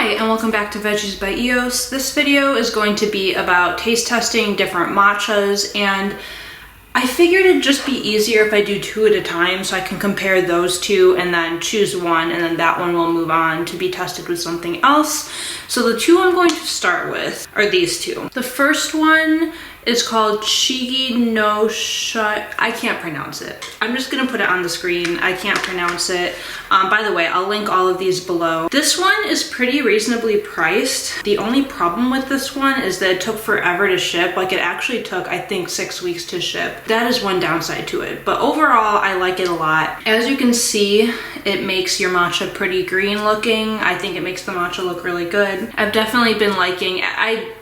Hi, and welcome back to Veggies by EOS. This video is going to be about taste testing different matchas, and I figured it'd just be easier if I do two at a time so I can compare those two and then choose one, and then that one will move on to be tested with something else. So the two I'm going to start with are these two. The first one is called Chigi no Shai. I can't pronounce it. I'm just gonna put it on the screen. I can't pronounce it. By the way, I'll link all of these below. This one is pretty reasonably priced. The only problem with this one is that it took forever to ship. Like, it actually took, I think, 6 weeks to ship. That is one downside to it. But overall, I like it a lot. As you can see, it makes your matcha pretty green looking. I think it makes the matcha look really good. I've definitely been liking,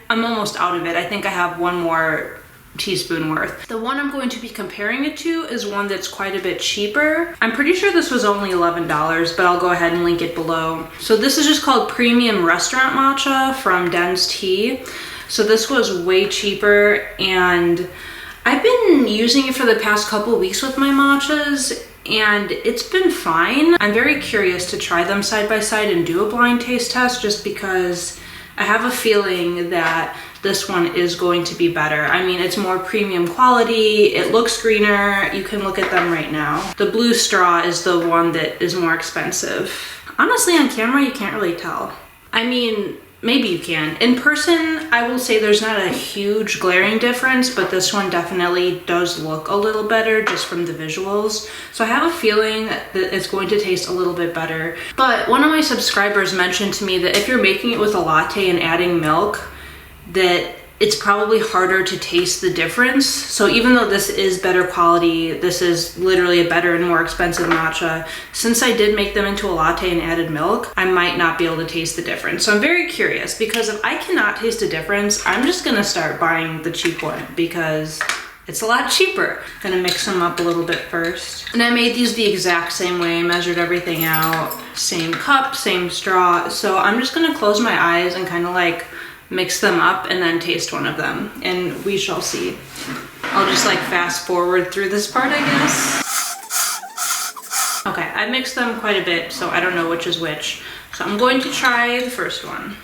I'm almost out of it. I think I have one more teaspoon worth. The one I'm going to be comparing it to is one that's quite a bit cheaper. I'm pretty sure this was only $11, but I'll go ahead and link it below. So this is just called Premium Restaurant Matcha from Den's Tea. So this was way cheaper, and I've been using it for the past couple weeks with my matchas, and it's been fine. I'm very curious to try them side by side and do a blind taste test, just because I have a feeling that this one is going to be better. I mean, it's more premium quality, it looks greener, you can look at them right now. The blue straw is the one that is more expensive. Honestly, on camera, you can't really tell. I mean, maybe you can. In person, I will say there's not a huge glaring difference, but this one definitely does look a little better just from the visuals. So I have a feeling that it's going to taste a little bit better. But one of my subscribers mentioned to me that if you're making it with a latte and adding milk, that it's probably harder to taste the difference. So even though this is better quality, this is literally a better and more expensive matcha, since I did make them into a latte and added milk, I might not be able to taste the difference. So I'm very curious, because if I cannot taste a difference, I'm just gonna start buying the cheap one because it's a lot cheaper. I'm gonna mix them up a little bit first. And I made these the exact same way, measured everything out, same cup, same straw. So I'm just gonna close my eyes and kind of like mix them up and then taste one of them, and we shall see. I'll just like fast forward through this part, I guess. Okay, I mixed them quite a bit, so I don't know which is which. So I'm going to try the first one.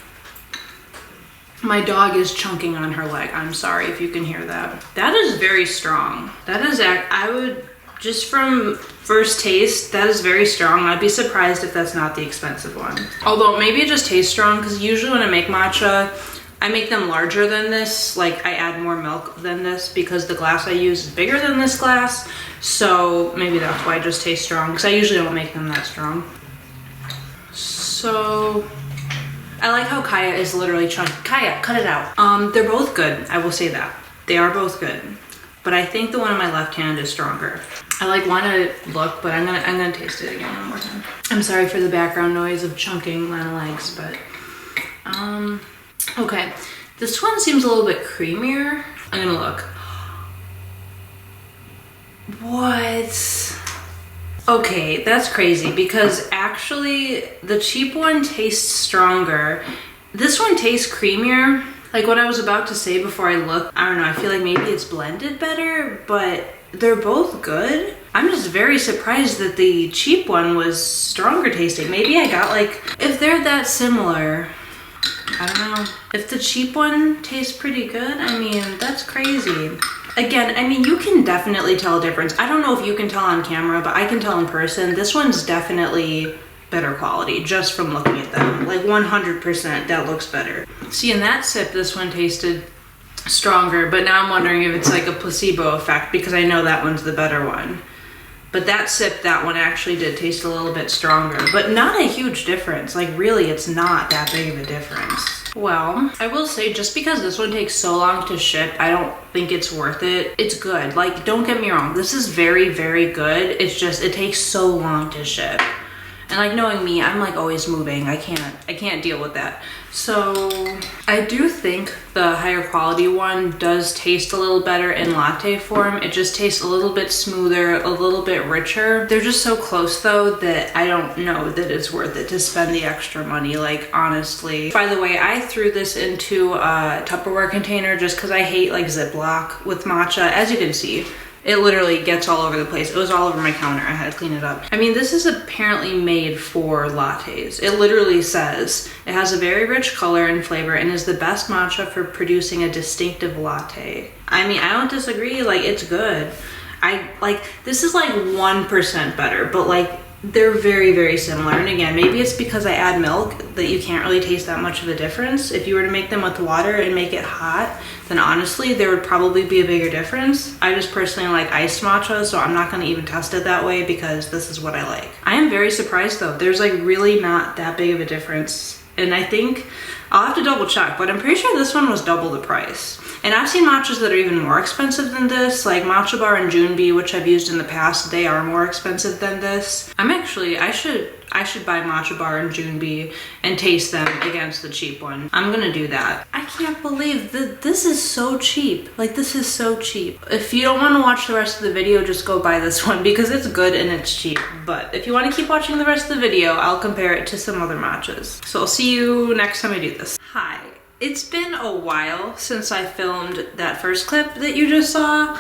My dog is chunking on her leg. I'm sorry if you can hear that. That is very strong. That is, I would, just from first taste, that is very strong. I'd be surprised if that's not the expensive one. Although maybe it just tastes strong, because usually when I make matcha, I make them larger than this. Like, I add more milk than this because the glass I use is bigger than this glass. So maybe that's why it just tastes strong, because I usually don't make them that strong. So I like how Kaya is literally chunky. Kaya, cut it out. They're both good, I will say that. They are both good. But I think the one in my left hand is stronger. I like want to look, but I'm gonna taste it again one more time. I'm sorry for the background noise of chunking my legs, but okay. This one seems a little bit creamier. I'm gonna look. What? Okay, that's crazy, because actually the cheap one tastes stronger. This one tastes creamier. Like what I was about to say before I looked, I don't know, I feel like maybe it's blended better, but they're both good. I'm just very surprised that the cheap one was stronger tasting. Maybe I got like, if they're that similar, I don't know. If the cheap one tastes pretty good, I mean, that's crazy. Again, I mean, you can definitely tell a difference. I don't know if you can tell on camera, but I can tell in person. This one's definitely better quality just from looking at them. Like 100%, that looks better. See, in that sip, this one tasted stronger, but now I'm wondering if it's like a placebo effect, because I know that one's the better one. But that sip, that one actually did taste a little bit stronger, but not a huge difference. Like really, it's not that big of a difference. Well, I will say, just because this one takes so long to ship, I don't think it's worth it. It's good, like don't get me wrong, this is very, very good. It's just, it takes so long to ship. And like knowing me, I'm like always moving. I can't deal with that. So I do think the higher quality one does taste a little better in latte form. It just tastes a little bit smoother, a little bit richer. They're just so close though that I don't know that it's worth it to spend the extra money, like honestly. By the way, I threw this into a Tupperware container just because I hate like Ziploc with matcha. As you can see, It literally gets all over the place. It was all over my counter. I had to clean it up. I mean, this is apparently made for lattes. It literally says, it has a very rich color and flavor and is the best matcha for producing a distinctive latte. I mean, I don't disagree. Like, it's good. This is like 1% better, but like, they're very, very similar. And again, maybe it's because I add milk that you can't really taste that much of a difference. If you were to make them with water and make it hot, then honestly, there would probably be a bigger difference. I just personally like iced matcha, so I'm not gonna even test it that way because this is what I like. I am very surprised though. There's like really not that big of a difference. And I think, I'll have to double check, but I'm pretty sure this one was double the price. And I've seen matchas that are even more expensive than this, like Matcha Bar and Junbi, which I've used in the past. They are more expensive than this. I should buy Matcha Bar and Junbi and taste them against the cheap one. I'm gonna do that. I can't believe that this is so cheap. Like, this is so cheap. If you don't want to watch the rest of the video, just go buy this one because it's good and it's cheap. But if you want to keep watching the rest of the video, I'll compare it to some other matchas. So I'll see you next time I do this. Hi. It's been a while since I filmed that first clip that you just saw,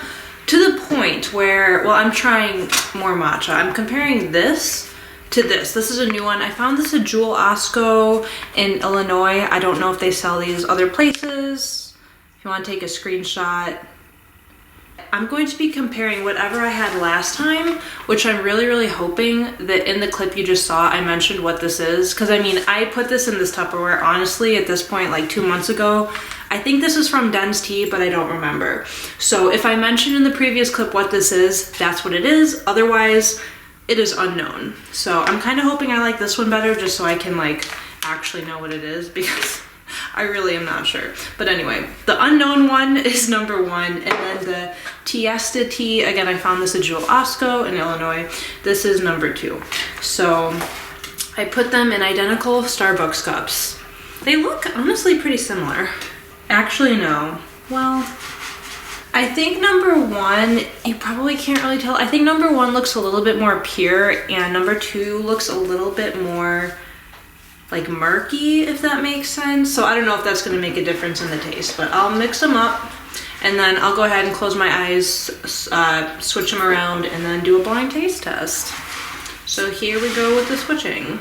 to the point where, well, I'm trying more matcha. I'm comparing this to this. This is a new one. I found this at Jewel Osco in Illinois. I don't know if they sell these other places. If you want to take a screenshot. I'm going to be comparing whatever I had last time, which I'm really, really hoping that in the clip you just saw, I mentioned what this is. Because I mean, I put this in this Tupperware, honestly, at this point, like 2 months ago. I think this is from Den's Tea, but I don't remember. So if I mentioned in the previous clip what this is, that's what it is. Otherwise, it is unknown. So I'm kind of hoping I like this one better just so I can like actually know what it is, because I really am not sure. But anyway, the unknown one is number 1, and then the Tiesta tea, again, I found this at Jewel Osco in Illinois. This is number 2. So I put them in identical Starbucks cups. They look honestly pretty similar. Actually, no. Well, I think number 1, you probably can't really tell. I think number 1 looks a little bit more pure, and number 2 looks a little bit more like murky, if that makes sense. So I don't know if that's gonna make a difference in the taste, but I'll mix them up and then I'll go ahead and close my eyes, switch them around, and then do a blind taste test. So here we go with the switching.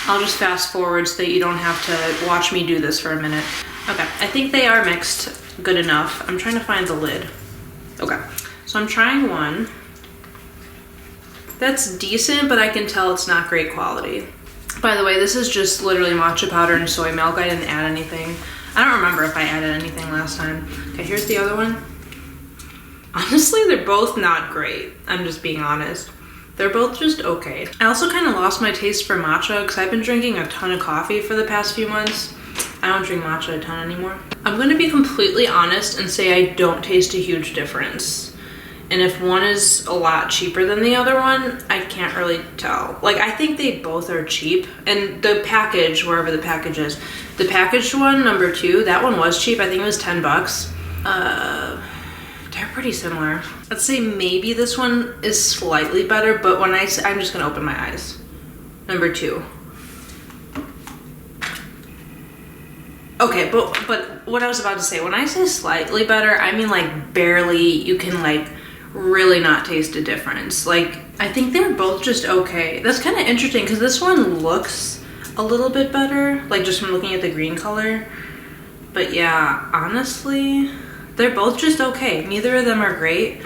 I'll just fast forward so that you don't have to watch me do this for a minute. Okay, I think they are mixed good enough. I'm trying to find the lid. Okay, so I'm trying one. That's decent, but I can tell it's not great quality. By the way, this is just literally matcha powder and soy milk. I didn't add anything. I don't remember if I added anything last time. Okay, here's the other one. Honestly, they're both not great. I'm just being honest. They're both just okay. I also kind of lost my taste for matcha because I've been drinking a ton of coffee for the past few months. I don't drink matcha a ton anymore. I'm gonna be completely honest and say I don't taste a huge difference. And if one is a lot cheaper than the other one, I can't really tell. Like, I think they both are cheap. And the package, wherever the package is, the packaged one, number 2, that one was cheap. I think it was 10 bucks. They're pretty similar. I'd say maybe this one is slightly better, but when I'm just gonna open my eyes. Number 2. Okay, but what I was about to say, when I say slightly better, I mean like barely. You can like really not taste a difference. Like, I think they're both just okay. That's kind of interesting because this one looks a little bit better, like just from looking at the green color. But yeah, honestly, they're both just okay. Neither of them are great.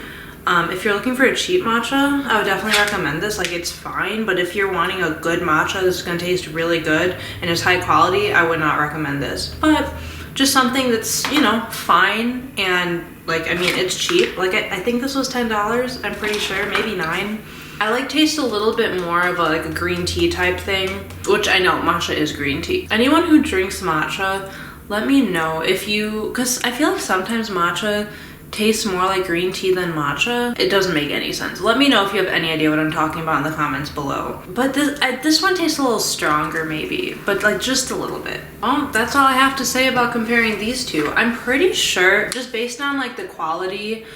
If you're looking for a cheap matcha, I would definitely recommend this. Like, it's fine, but if you're wanting a good matcha that's gonna taste really good and is high quality, I would not recommend this. But just something that's, you know, fine, and like, I mean, it's cheap. Like, I think this was $10, I'm pretty sure, maybe 9. I like taste a little bit more of like a green tea type thing, which I know matcha is green tea. Anyone who drinks matcha, let me know if you, because I feel like sometimes matcha tastes more like green tea than matcha. It doesn't make any sense. Let me know if you have any idea what I'm talking about in the comments below. But this one tastes a little stronger maybe, but like just a little bit. That's all I have to say about comparing these two. I'm pretty sure, just based on like the quality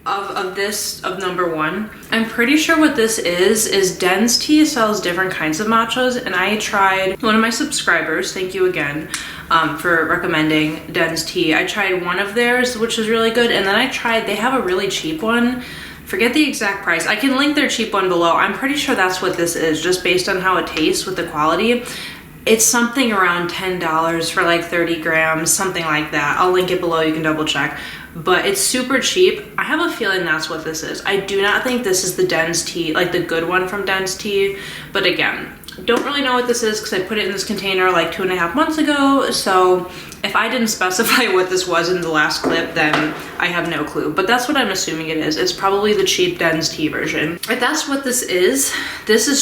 of number 1, I'm pretty sure what this is Den's Tea sells different kinds of matchas, and I tried, one of my subscribers, thank you again, for recommending Den's Tea. I tried one of theirs, which is really good, and then they have a really cheap one Forget the exact price. I can link their cheap one below. I'm pretty sure that's what this is, just based on how it tastes with the quality. It's something around $10 for like 30 grams, something like that. I'll link it below, you can double check. But it's super cheap. I have a feeling that's what this is. I do not think this is the Den's tea, like the good one from Den's Tea. But again, don't really know what this is because I put it in this container like 2.5 months ago. So if I didn't specify what this was in the last clip, then I have no clue. But that's what I'm assuming it is. It's probably the cheap Den's Tea version. If that's what this is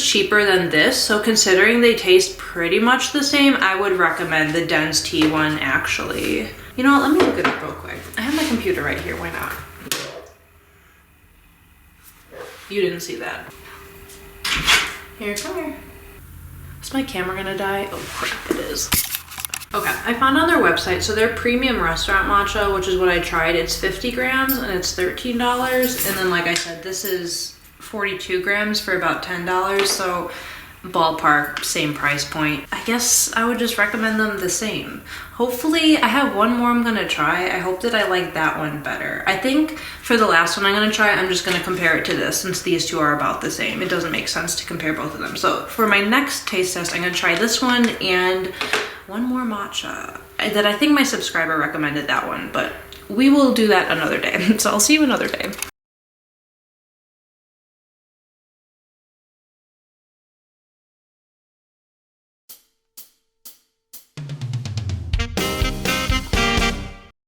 cheaper than this. So considering they taste pretty much the same, I would recommend the Den's Tea one actually. You know what, let me look it up real quick. I have my computer right here, why not? You didn't see that. Here, come here. Is my camera gonna die? Oh crap, it is. Okay, I found on their website, so their premium restaurant matcha, which is what I tried, it's 50 grams and it's $13. And then like I said, this is 42 grams for about $10. So ballpark, same price point. I guess I would just recommend them the same. Hopefully, I have one more I'm gonna try. I hope that I like that one better. I think for the last one I'm gonna try, I'm just gonna compare it to this since these two are about the same. It doesn't make sense to compare both of them. So for my next taste test, I'm gonna try this one and one more matcha that I think my subscriber recommended that one, but we will do that another day. So I'll see you another day.